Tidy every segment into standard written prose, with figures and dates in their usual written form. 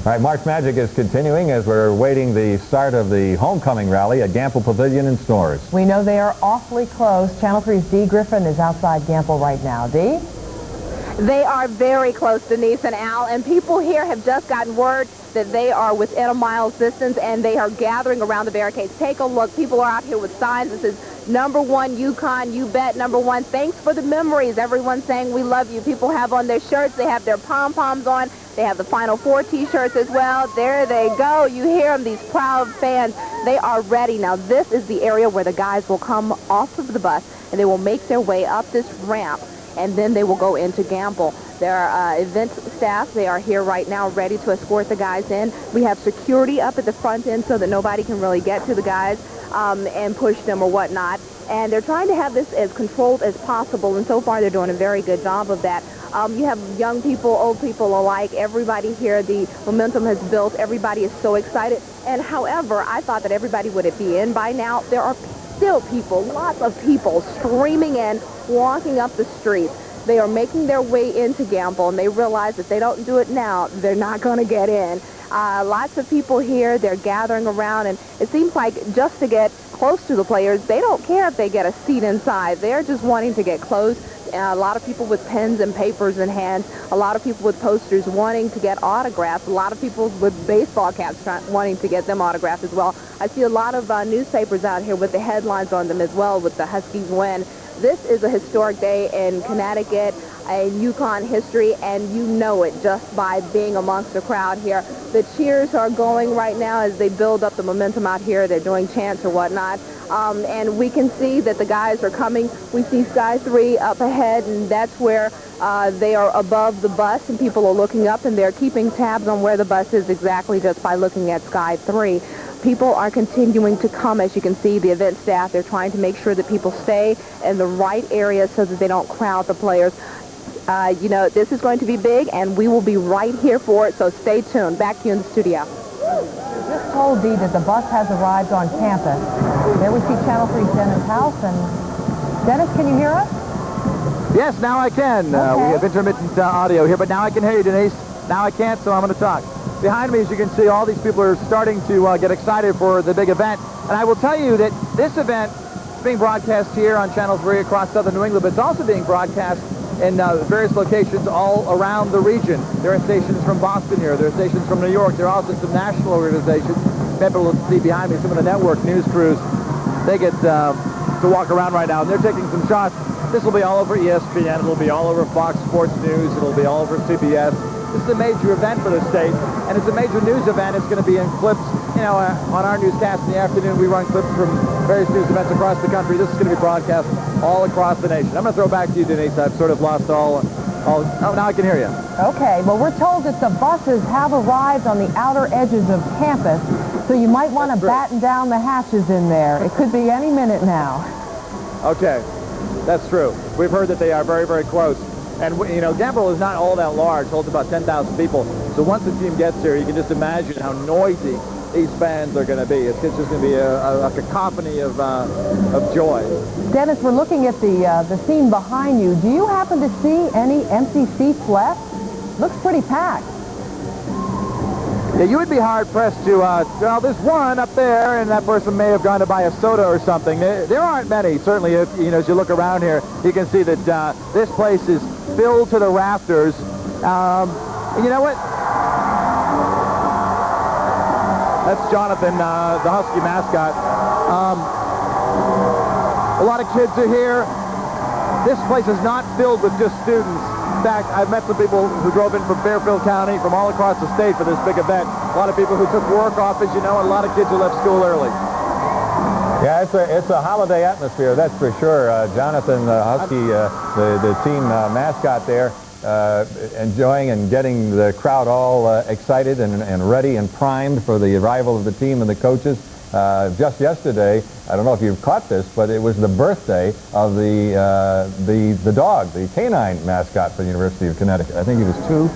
All right, March Magic is continuing as we're waiting the start of the homecoming rally at Gamble Pavilion in Stores. We know they are awfully close. Channel 3's Dee Griffin is outside Gamble right now. Dee? They are very close, Denise and Al, and people here have just gotten word that they are within a mile's distance and they are gathering around the barricades. Take a look. People are out here with signs that says, #1 UConn, you bet, #1. Thanks for the memories. Everyone's saying we love you. People have on their shirts. They have their pom-poms on. They have the Final Four T-shirts as well. There they go. You hear them, these proud fans. They are ready. Now, this is the area where the guys will come off of the bus and they will make their way up this ramp, and then they will go into Gamble. There are event staff. They are here right now ready to escort the guys in. We have security up at the front end so that nobody can really get to the guys and push them or whatnot. And they're trying to have this as controlled as possible, and so far they're doing a very good job of that. You have young people, old people alike. Everybody here, the momentum has built. Everybody is so excited. And however, I thought that everybody would be in by now. There are still people, lots of people streaming in, walking up the streets. They are making their way into Gamble, and they realize if they don't do it now, they're not going to get in. Lots of people here, they're gathering around, and it seems like just to get close to the players, they don't care if they get a seat inside. They're just wanting to get close. A lot of people with pens and papers in hand, a lot of people with posters wanting to get autographs, a lot of people with baseball caps wanting to get them autographed as well. I see a lot of newspapers out here with the headlines on them as well with the Huskies win. This is a historic day in Connecticut, in UConn history, and you know it just by being amongst the crowd here. The cheers are going right now as they build up the momentum out here. They're doing chants or whatnot. And we can see that the guys are coming. We see Sky 3 up ahead, and that's where they are above the bus, and people are looking up, and they're keeping tabs on where the bus is exactly just by looking at Sky 3. People are continuing to come. As you can see, the event staff, they're trying to make sure that people stay in the right area so that they don't crowd the players. You know, this is going to be big, and we will be right here for it, so stay tuned. Back to you in the studio. Just told Dee that the bus has arrived on campus. There we see Channel 3's Dennis House, and Dennis, can you hear us? Yes, now I can. Okay. We have intermittent audio here, but now I can hear you, Denise. Now I can't, so I'm going to talk. Behind me, as you can see, all these people are starting to get excited for the big event. And I will tell you that this event is being broadcast here on Channel 3 across southern New England, but it's also being broadcast in various locations all around the region. There are stations from Boston here. There are stations from New York. There are also some national organizations. People will see behind me some of the network news crews. They get to walk around right now, and they're taking some shots. This will be all over ESPN. It'll be all over Fox Sports News. It'll be all over CBS. This is a major event for the state, and it's a major news event. It's going to be in clips, you know, on our newscast in the afternoon. We run clips from various news events across the country. This is going to be broadcast all across the nation. I'm going to throw back to you, Denise. I've sort of lost all oh, now I can hear you. Okay, well, we're told that the buses have arrived on the outer edges of campus, so you might want to batten down the hatches in there. It could be any minute now. Okay, that's true. We've heard that they are very, very close. And, you know, Gamble is not all that large, holds about 10,000 people. So once the team gets here, you can just imagine how noisy these fans are going to be. It's just going to be a cacophony of joy. Dennis, we're looking at the scene behind you. Do you happen to see any empty seats left? Looks pretty packed. Yeah, you would be hard-pressed to, well, there's one up there, and that person may have gone to buy a soda or something. There aren't many. Certainly, if, you know, as you look around here, you can see that this place is filled to the rafters. You know what? That's Jonathan, the Husky mascot. A lot of kids are here. This place is not filled with just students. In fact, I've met some people who drove in from Fairfield County, from all across the state for this big event. A lot of people who took work off, as you know, and a lot of kids who left school early. Yeah, it's a holiday atmosphere, that's for sure. Jonathan, the Husky, the team mascot there, enjoying and getting the crowd all excited and ready and primed for the arrival of the team and the coaches. Just yesterday, I don't know if you've caught this, but it was the birthday of the dog, the canine mascot for the University of Connecticut. I think he was 2.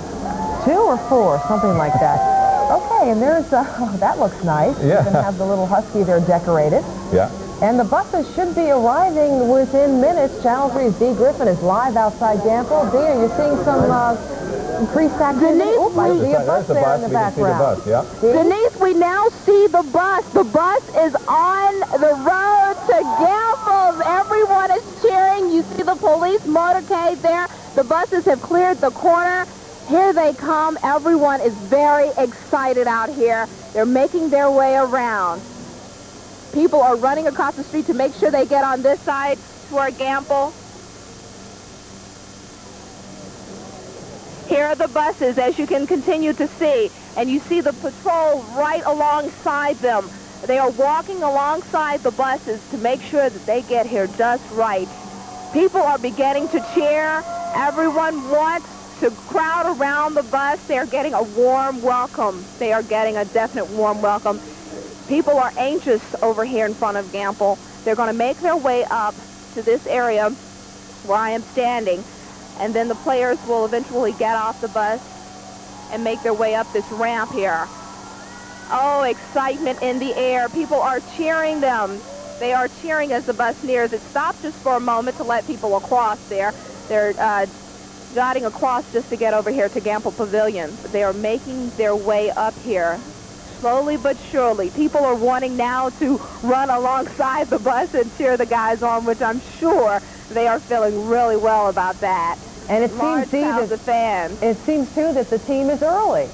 2 or 4, something like that. Okay, and there's, that looks nice. Yeah. You can have the little Husky there decorated. Yeah. And the buses should be arriving within minutes. Channel 3's Dee Griffin is live outside Gamble. Dee, are you seeing some increased activity. Denise, Oh, I see a bus There's the there bus. in the We can see the background. bus, yeah. See? Denise, we now see the bus. The bus is on the road to Gamble's. Everyone is cheering. You see the police motorcade there. The buses have cleared the corner. Here they come. Everyone is very excited out here. They're making their way around. People are running across the street to make sure they get on this side toward Gamble. Here are the buses, as you can continue to see, and you see the patrol right alongside them. They are walking alongside the buses to make sure that they get here just right. People are beginning to cheer. Everyone wants to crowd around the bus. They are getting a warm welcome. They are getting a definite warm welcome. People are anxious over here in front of Gamble. They're going to make their way up to this area where I am standing, and then the players will eventually get off the bus and make their way up this ramp here. Oh, excitement in the air. People are cheering them. They are cheering as the bus nears. It stopped just for a moment to let people across there. They're jotting across just to get over here to Gamble Pavilion. But they are making their way up here. Slowly but surely. People are wanting now to run alongside the bus and cheer the guys on, which I'm sure they are feeling really well about that. And it Large seems, crowds of fans. it seems, too, that the team is early.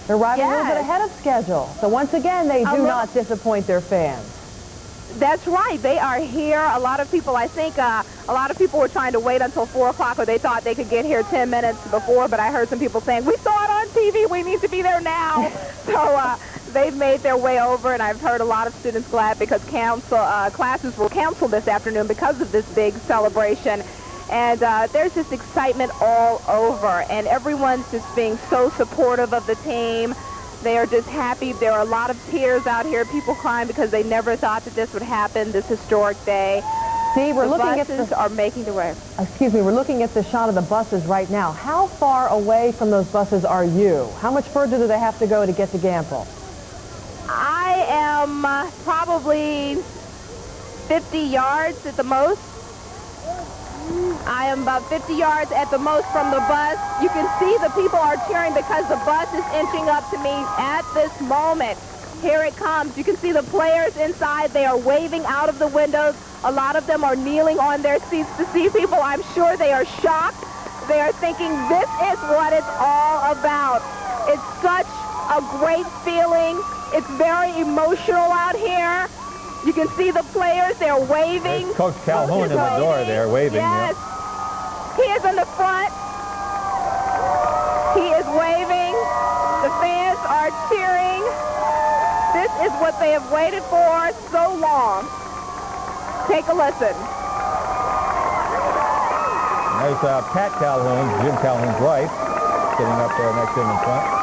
They're riding a little bit Yes. ahead of schedule. So once again, they do not disappoint their fans. That's right. They are here. A lot of people, I think, a lot of people were trying to wait until 4 o'clock, or they thought they could get here 10 minutes before, but I heard some people saying, we saw it on TV, we need to be there now. So they've made their way over, and I've heard a lot of students glad because classes were canceled this afternoon because of this big celebration. And there's just excitement all over, and everyone's just being so supportive of the team. They are just happy. There are a lot of tears out here, people crying because they never thought that this would happen, this historic day. See, we're The looking at buses the... are making their way. Excuse me, we're looking at the shot of the buses right now. How far away from those buses are you? How much further do they have to go to get to Gamble? I am probably 50 yards at the most. I am about 50 yards at the most from the bus. You can see the people are cheering because the bus is inching up to me at this moment. Here it comes. You can see the players inside. They are waving out of the windows. A lot of them are kneeling on their seats to see people. I'm sure they are shocked. They are thinking this is what it's all about. It's such a great feeling. It's very emotional out here. You can see the players. They're waving. There's Coach Calhoun in the door there waving. Yes. He is in the front. He is waving. The fans are cheering. This is what they have waited for so long. Take a listen. There's Pat Calhoun, Jim Calhoun's wife, sitting up there next to him in front.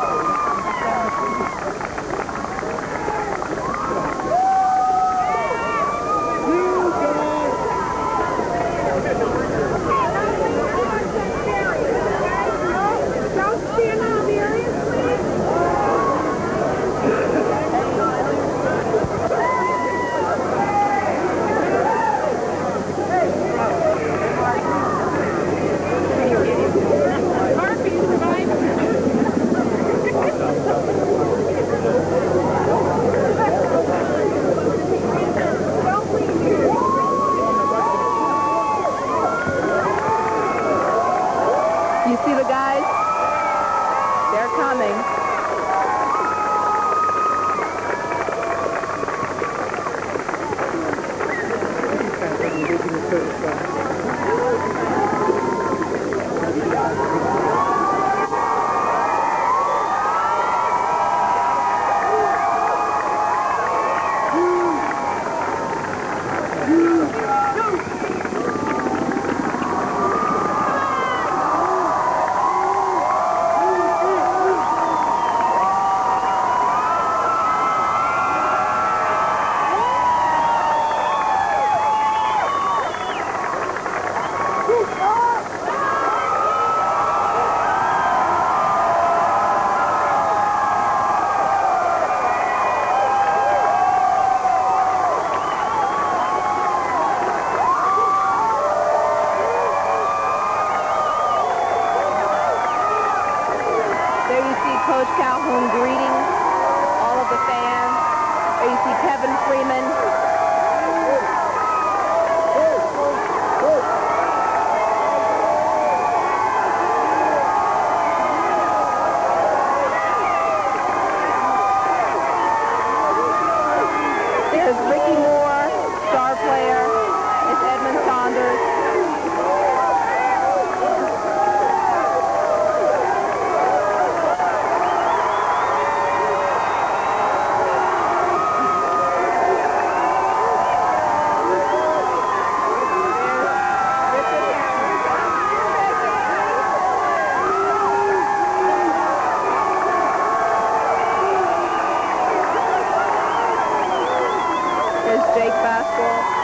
Calhoun greeting all of the fans. There you see Kevin Freeman. There's Ricky Moore, star player. It's Edmund Saunders. Jake Baskell.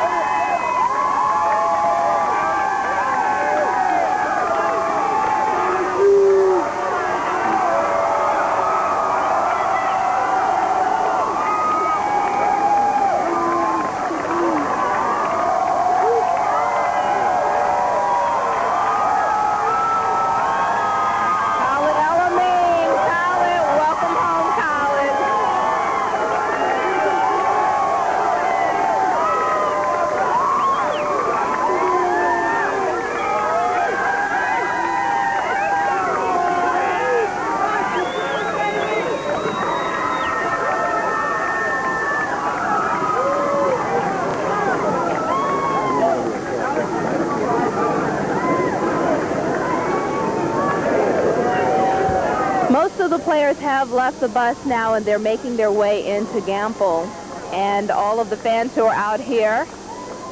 Most of the players have left the bus now, and they're making their way into Gamble. And all of the fans who are out here,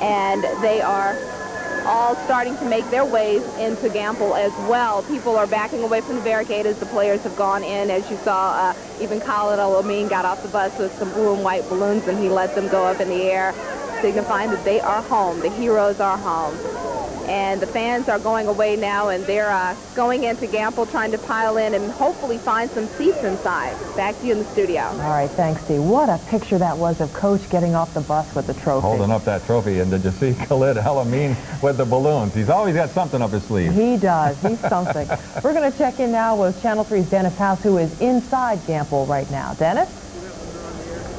and they are all starting to make their ways into Gamble as well. People are backing away from the barricade as the players have gone in. As you saw, even Khalid Al-Amin got off the bus with some blue and white balloons, and he let them go up in the air, signifying that they are home. The heroes are home. And the fans are going away now, and they're going into Gamble, trying to pile in and hopefully find some seats inside. Back to you in the studio. All right, thanks, Steve. What a picture that was of Coach getting off the bus with the trophy. Holding up that trophy. And did you see Khalid Al-Amin with the balloons? He's always got something up his sleeve. He does. He's something. We're going to check in now with Channel 3's Dennis House, who is inside Gamble right now. Dennis?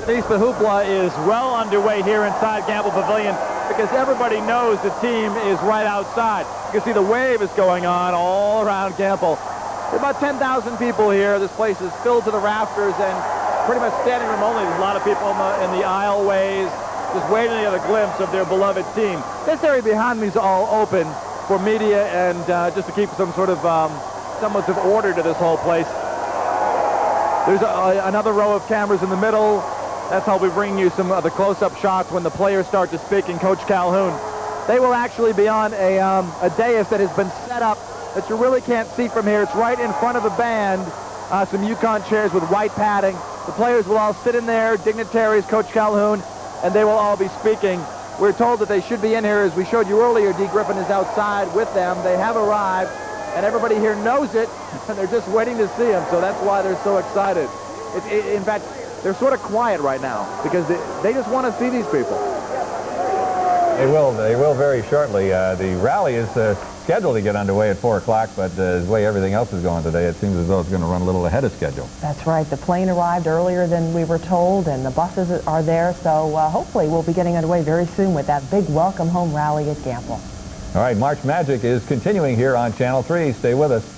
The hoopla is well underway here inside Gamble Pavilion because everybody knows the team is right outside. You can see the wave is going on all around Gamble. There are about 10,000 people here. This place is filled to the rafters and pretty much standing room only. There's a lot of people in the aisleways just waiting to get a glimpse of their beloved team. This area behind me is all open for media and just to keep some sort of semblance of order to this whole place. There's another row of cameras in the middle. That's how we bring you some of the close-up shots when the players start to speak, and Coach Calhoun. They will actually be on a dais that has been set up that you really can't see from here. It's right in front of the band, some UConn chairs with white padding. The players will all sit in there, dignitaries, Coach Calhoun, and they will all be speaking. We're told that they should be in here. As we showed you earlier, Dee Griffin is outside with them. They have arrived, and everybody here knows it, and they're just waiting to see him, so that's why they're so excited. In fact, they're sort of quiet right now because they just want to see these people. They will very shortly. The rally is scheduled to get underway at 4 o'clock, but the way everything else is going today, it seems as though it's going to run a little ahead of schedule. That's right. The plane arrived earlier than we were told, and the buses are there, so hopefully we'll be getting underway very soon with that big welcome home rally at Gamble. All right, March Magic is continuing here on Channel 3. Stay with us.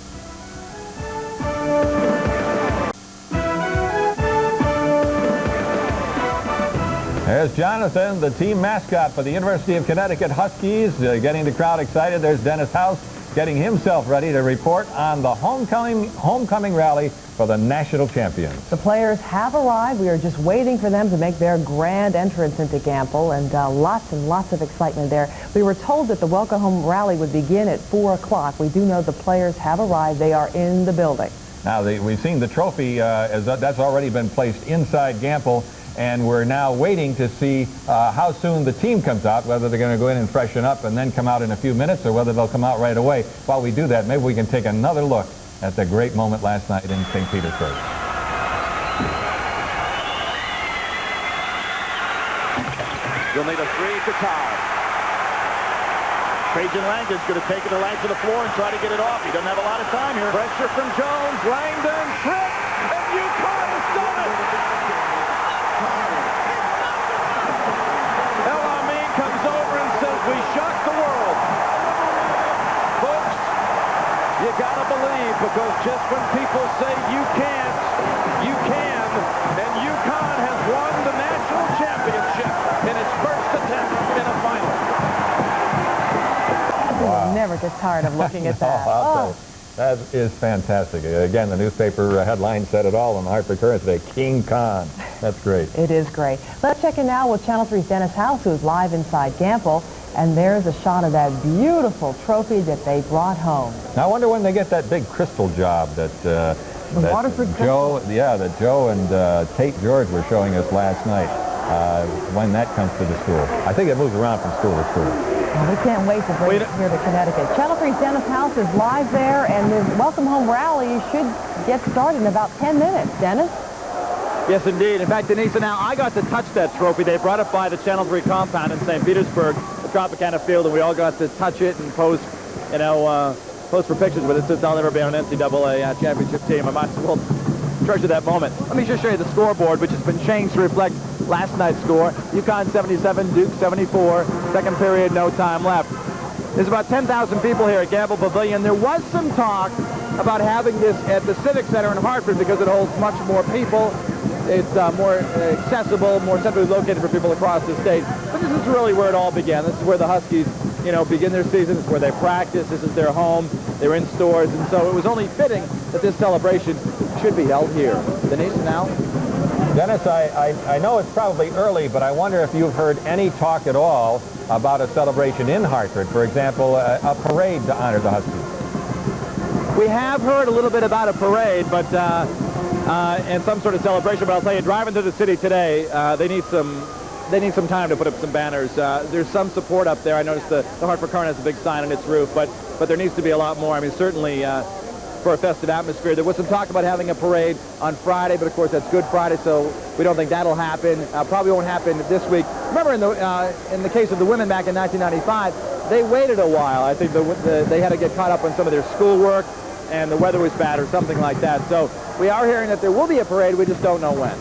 There's Jonathan, the team mascot for the University of Connecticut Huskies, getting the crowd excited. There's Dennis House getting himself ready to report on the homecoming rally for the national champions. The players have arrived. We are just waiting for them to make their grand entrance into Gamble, and lots of excitement there. We were told that the welcome home rally would begin at 4 o'clock. We do know the players have arrived. They are in the building. Now, we've seen the trophy, that's already been placed inside Gamble. And we're now waiting to see how soon the team comes out, whether they're going to go in and freshen up and then come out in a few minutes or whether they'll come out right away. While we do that, maybe we can take another look at the great moment last night in St. Petersburg. You'll need a three to tie. Trajan Langdon's going to take it to length of the floor and try to get it off. He doesn't have a lot of time here. Pressure from Jones. Langdon, trick, and tired of looking at that. I'll tell you. That is fantastic. Again, the newspaper headline said it all in the Hartford Courant today. King Khan. That's great. It is great. Let's check in now with Channel 3's Dennis House, who is live inside Gamble. And there's a shot of that beautiful trophy that they brought home. Now, I wonder when they get that big crystal job that, Waterford Joe, that Joe and Tate George were showing us last night. When that comes to the school. I think it moves around from school to school. Well, we can't wait to bring it here to Connecticut. Channel 3's Dennis House is live there, and the Welcome Home Rally should get started in about 10 minutes. Dennis? Yes, indeed. In fact, Denise, now I got to touch that trophy. They brought it by the Channel 3 compound in St. Petersburg, the Tropicana Field, and we all got to touch it and pose, pose for pictures with it since I'll never be on an NCAA championship team. I might as well treasure that moment. Let me just show you the scoreboard, which has been changed to reflect last night's score. UConn 77, Duke 74. Second period, no time left. There's about 10,000 people here at Gamble Pavilion. There was some talk about having this at the Civic Center in Hartford because it holds much more people. It's more accessible, more centrally located for people across the state. But this is really where it all began. This is where the Huskies, begin their season. This is where they practice. This is their home. They're in stores. And so it was only fitting that this celebration should be held here. Denise, now? Dennis, I know it's probably early, but I wonder if you've heard any talk at all about a celebration in Hartford. For example, a parade to honor the Huskies. We have heard a little bit about a parade, but and some sort of celebration. But I'll tell you, driving through the city today, they need some time to put up some banners. There's some support up there. I noticed the Hartford Courant has a big sign on its roof, but there needs to be a lot more. I mean, certainly for a festive atmosphere. There was some talk about having a parade on Friday, but of course that's Good Friday, so we don't think that'll happen. Probably won't happen this week. Remember in the case of the women back in 1995, they waited a while. I think they had to get caught up on some of their schoolwork, and the weather was bad or something like that. So we are hearing that there will be a parade. We just don't know when.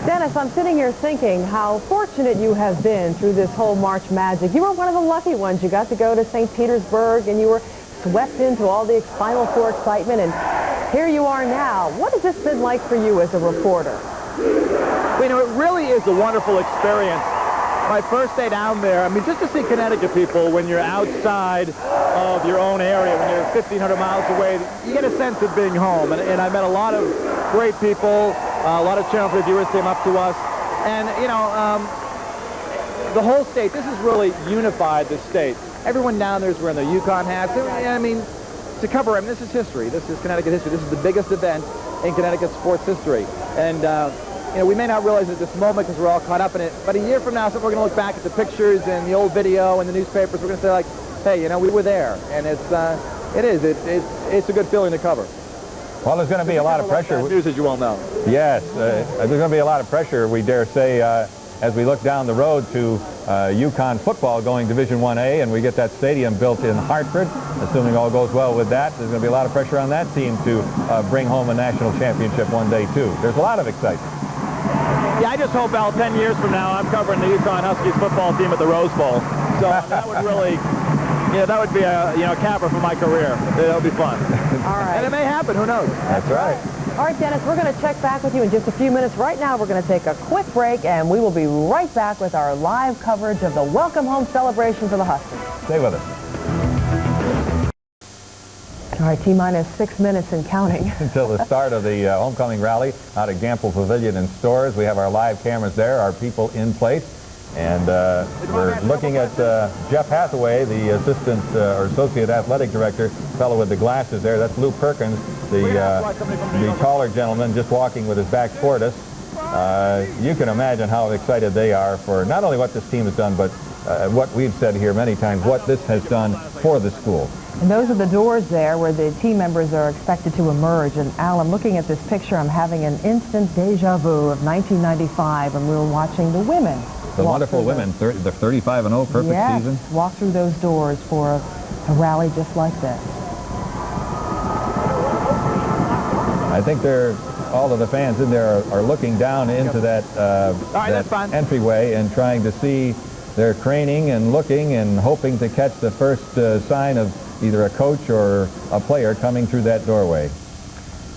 Dennis, I'm sitting here thinking how fortunate you have been through this whole March Magic. You were one of the lucky ones. You got to go to St. Petersburg, and you were swept into all the Final Four excitement, and here you are now. What has this been like for you as a reporter? Well, it really is a wonderful experience. My first day down there, I mean, just to see Connecticut people when you're outside of your own area, when you're 1,500 miles away, you get a sense of being home. And I met a lot of great people. A lot of Channel 3 viewers came up to us. And, the whole state, this has really unified the state. Everyone down there is wearing their UConn hats. I mean, to cover, this is history. This is Connecticut history. This is the biggest event in Connecticut sports history. And, we may not realize it at this moment because we're all caught up in it. But a year from now, so we're going to look back at the pictures and the old video and the newspapers. We're going to say, like, hey, we were there. And it's a good feeling to cover. Well, there's going to be a lot of pressure. News, as you all know. Yes, there's going to be a lot of pressure, we dare say, as we look down the road to UConn football going Division 1A, and we get that stadium built in Hartford. Assuming all goes well with that, there's going to be a lot of pressure on that team to bring home a national championship one day, too. There's a lot of excitement. Yeah, I just hope, Al, 10 years from now, I'm covering the UConn Huskies football team at the Rose Bowl. So that would really, that would be a capper for my career. It'll be fun. All right. And it may happen. Who knows? That's right. All right, Dennis, we're going to check back with you in just a few minutes. Right now, we're going to take a quick break, and we will be right back with our live coverage of the Welcome Home celebration for the Huskies. Stay with us. All right, T-minus 6 minutes and counting. Until the start of the homecoming rally out at Gamble Pavilion and Stores. We have our live cameras there, our people in place. And we're looking at Jeff Hathaway, the assistant or associate athletic director, fellow with the glasses there. That's Lou Perkins, the taller gentleman just walking with his back toward us. You can imagine how excited they are for not only what this team has done, but what we've said here many times, what this has done for the school. And those are the doors there where the team members are expected to emerge. And Al, I'm looking at this picture. I'm having an instant deja vu of 1995, and we were watching the women. The wonderful women, the 35-0 perfect season. Walk through those doors for a rally just like this. I think all of the fans in there are looking down into that entryway and trying to see. They're craning and looking and hoping to catch the first sign of either a coach or a player coming through that doorway.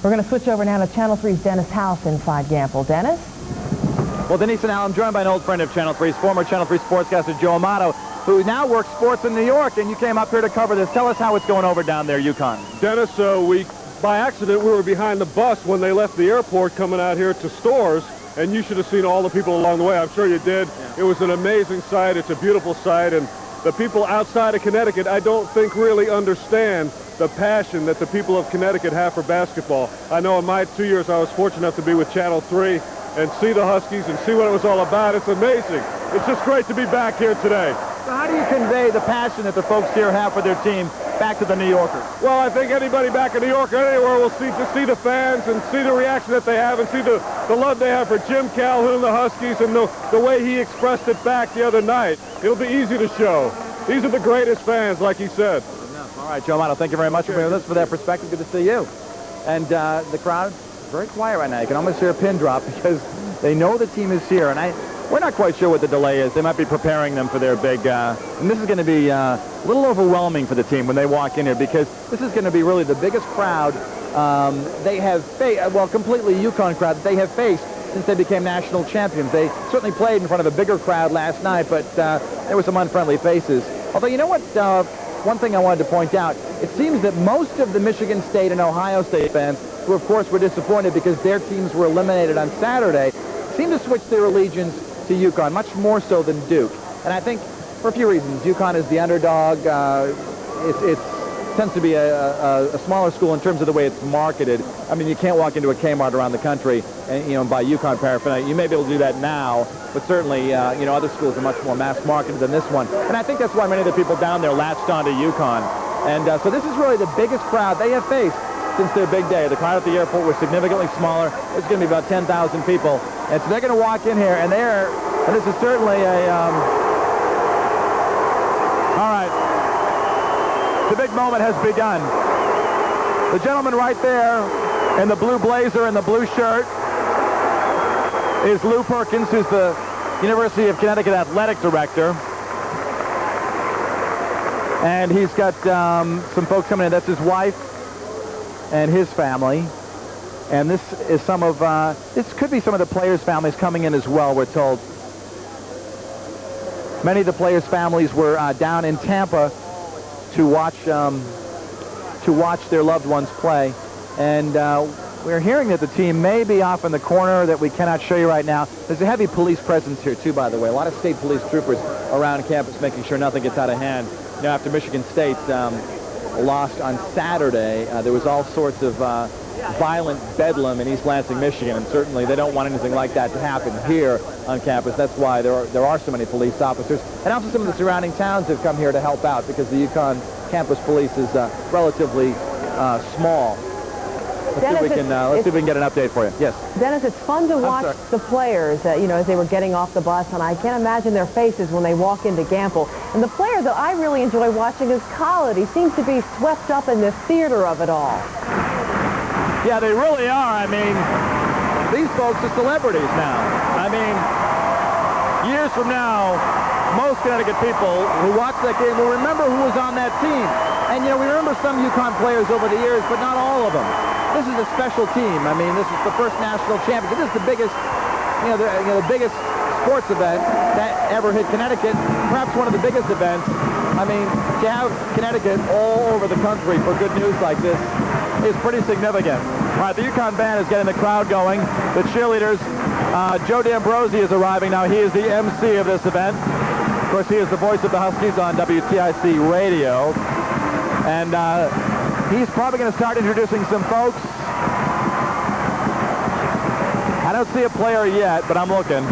We're going to switch over now to Channel 3's Dennis House inside Gamble. Dennis? Well, Denise and Al, I'm joined by an old friend of Channel 3's, former Channel 3 sportscaster Joe Amato. who now works sports in New York, and you came up here to cover this. Tell us how it's going over down there, UConn. Dennis, by accident, we were behind the bus when they left the airport coming out here to stores, and you should have seen all the people along the way. I'm sure you did. Yeah. It was an amazing sight. It's a beautiful sight, and the people outside of Connecticut, I don't think really understand the passion that the people of Connecticut have for basketball. I know in my 2 years I was fortunate enough to be with Channel 3 and see the Huskies and see what it was all about. It's amazing. It's just great to be back here today. So how do you convey the passion that the folks here have for their team back to the New Yorkers? Well, I think anybody back in New York or anywhere will just see the fans and see the reaction that they have and see the love they have for Jim Calhoun, the Huskies, and the way he expressed it back the other night. It'll be easy to show. These are the greatest fans, like he said. All right, Joe Amato, thank you very much for being with us, for that perspective. Good to see you. And the crowd is very quiet right now. You can almost hear a pin drop because they know the team is here. And we're not quite sure what the delay is. They might be preparing them for their big, and this is going to be a little overwhelming for the team when they walk in here, because this is going to be really the biggest crowd they have faced, well, completely UConn crowd that they have faced since they became national champions. They certainly played in front of a bigger crowd last night, but there were some unfriendly faces. Although, you know what, one thing I wanted to point out, it seems that most of the Michigan State and Ohio State fans, who of course were disappointed because their teams were eliminated on Saturday, seem to switch their allegiance to UConn, much more so than Duke. And I think for a few reasons. UConn is the underdog. It tends to be a smaller school in terms of the way it's marketed. I mean, you can't walk into a Kmart around the country and buy UConn paraphernalia. You may be able to do that now, but certainly other schools are much more mass marketed than this one. And I think that's why many of the people down there latched onto UConn. And so this is really the biggest crowd they have faced since their big day. The crowd at the airport was significantly smaller. It's going to be about 10,000 people. And so they're going to walk in here, and this is certainly a... all right. The big moment has begun. The gentleman right there in the blue blazer and the blue shirt is Lou Perkins, who's the University of Connecticut athletic director. And he's got some folks coming in. That's his wife and his family. And this is this could be some of the players' families coming in as well, we're told. Many of the players' families were down in Tampa to watch their loved ones play. And we're hearing that the team may be off in the corner that we cannot show you right now. There's a heavy police presence here, too, by the way. A lot of state police troopers around campus making sure nothing gets out of hand. After Michigan State lost on Saturday, there was all sorts of violent bedlam in East Lansing, Michigan, and certainly they don't want anything like that to happen here on campus. That's why there are so many police officers. And also some of the surrounding towns have come here to help out because the UConn campus police is relatively small. Let's see if we can get an update for you. Yes. Dennis, it's fun to watch the players, as they were getting off the bus, and I can't imagine their faces when they walk into Gamble. And the player that I really enjoy watching is Collett. He seems to be swept up in the theater of it all. Yeah, they really are. I mean, these folks are celebrities now. I mean, years from now, most Connecticut people who watch that game will remember who was on that team. And, we remember some UConn players over the years, but not all of them. This is a special team. I mean, this is the first national championship. This is the biggest, the biggest sports event that ever hit Connecticut. Perhaps one of the biggest events. I mean, to have Connecticut all over the country for good news like this is pretty significant. All right, the UConn band is getting the crowd going. The cheerleaders, Joe D'Ambrosi is arriving now. He is the MC of this event. Of course, he is the voice of the Huskies on WTIC radio. And he's probably going to start introducing some folks. I don't see a player yet, but I'm looking.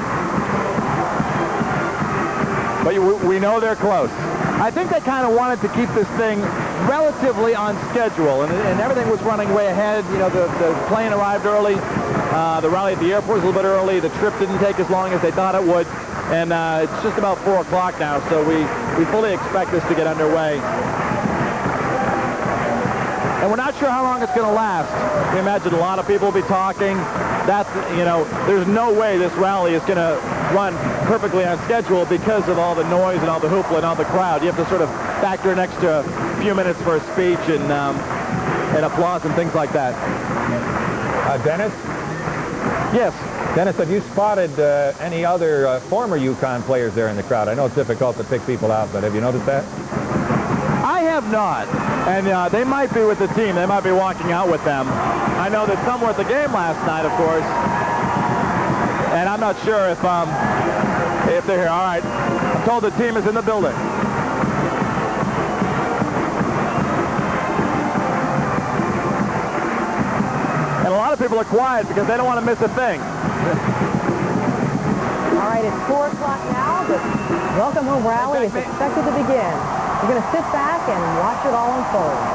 But we know they're close. I think they kind of wanted to keep this thing relatively on schedule, and everything was running way ahead. The plane arrived early. The rally at the airport was a little bit early. The trip didn't take as long as they thought it would. And it's just about 4 o'clock now, so we fully expect this to get underway. And we're not sure how long it's going to last. We imagine a lot of people will be talking. There's no way this rally is going to run perfectly on schedule because of all the noise and all the hoopla and all the crowd. You have to sort of factor an extra few minutes for a speech and applause and things like that. Dennis? Yes. Dennis, have you spotted any other former UConn players there in the crowd? I know it's difficult to pick people out, but have you noticed that? I have not. And they might be with the team. They might be walking out with them. I know that some were at the game last night, of course. And I'm not sure if they're here. All right. I'm told the team is in the building. And a lot of people are quiet because they don't want to miss a thing. All right, it's 4 o'clock now. The Welcome Home Rally is expected to begin. We're going to sit back and watch it all unfold.